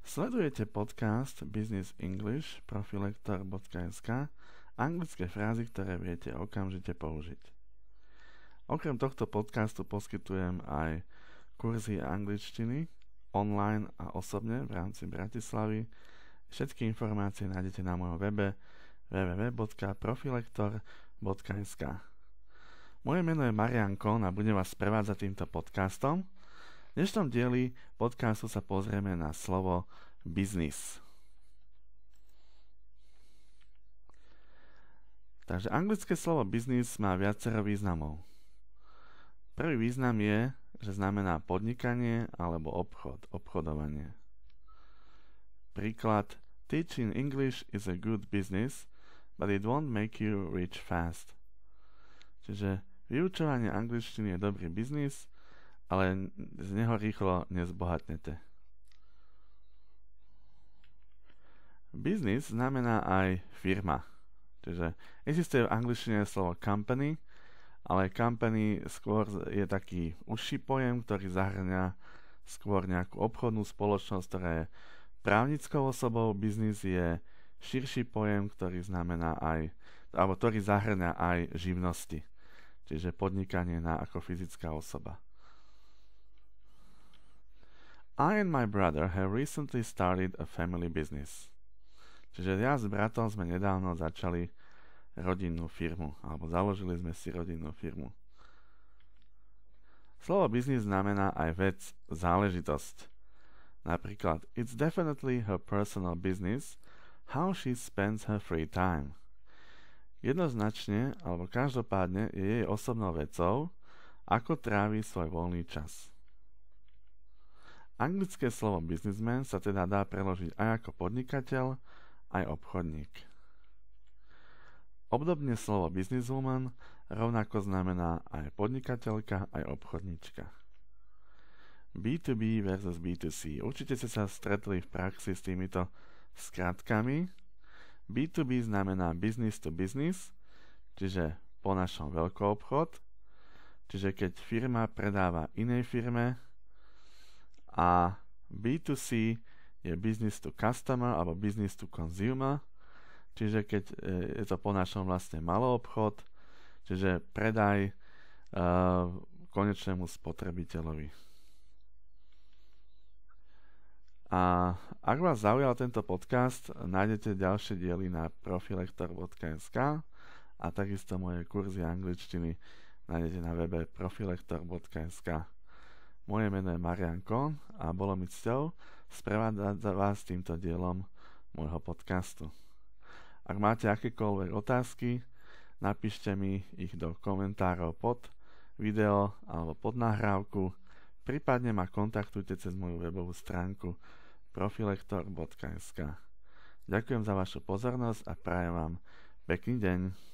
Sledujete podcast Business English profilektor.sk, anglické frázy, ktoré viete okamžite použiť. Okrem tohto podcastu poskytujem aj kurzy angličtiny online a osobne v rámci Bratislavy. Všetky informácie nájdete na mojom webe www.profilektor.sk. Moje meno je Marian Kohn a budem vás sprevádzať týmto podcastom. V dnešnom dieli podcastu sa pozrieme na slovo business. Takže anglické slovo business má viacero významov. Prvý význam je, že znamená podnikanie alebo obchodovanie. Príklad: Teaching English is a good business, but it won't make you rich fast. Čiže vyučovanie angličtiny je dobrý biznis, ale z neho rýchlo nezbohatnete. Business znamená aj firma. Čiže existuje v angličtine slovo company, ale company skôr je taký užší pojem, ktorý zahŕňa skôr nejakú obchodnú spoločnosť, ktorá je právnickou osobou. Business je širší pojem, ktorý znamená aj, alebo ktorý zahŕňa aj živnosti. Čiže podnikanie ako fyzická osoba. I and my brother have recently started a family business. Čiže ja s bratom sme nedávno začali rodinnú firmu, alebo založili sme si rodinnú firmu. Slovo business znamená aj vec, záležitosť. Napríklad, it's definitely her personal business how she spends her free time. Jednoznačne, alebo každopádne je jej osobnou vecou, ako trávi svoj voľný čas. Anglické slovo businessman sa teda dá preložiť aj ako podnikateľ, aj obchodník. Obdobne slovo businesswoman rovnako znamená aj podnikateľka, aj obchodníčka. B2B versus B2C. Určite ste sa stretli v praxi s týmito skratkami. B2B znamená business to business, čiže po našom veľkoobchod, čiže keď firma predáva inej firme, a B2C je business to customer alebo business to consumer, čiže keď je to po našom vlastne maloobchod, čiže predaj konečnému spotrebiteľovi. A ak vás zaujal tento podcast, nájdete ďalšie diely na profilektor.sk a takisto moje kurzy angličtiny nájdete na webe profilektor.sk. Moje meno je Marian Kohn a bolo mi cťou sprevádzať vás týmto dielom môjho podcastu. Ak máte akékoľvek otázky, napíšte mi ich do komentárov pod video alebo pod nahrávku, prípadne ma kontaktujte cez moju webovú stránku profilektor.sk. Ďakujem za vašu pozornosť a prajem vám pekný deň.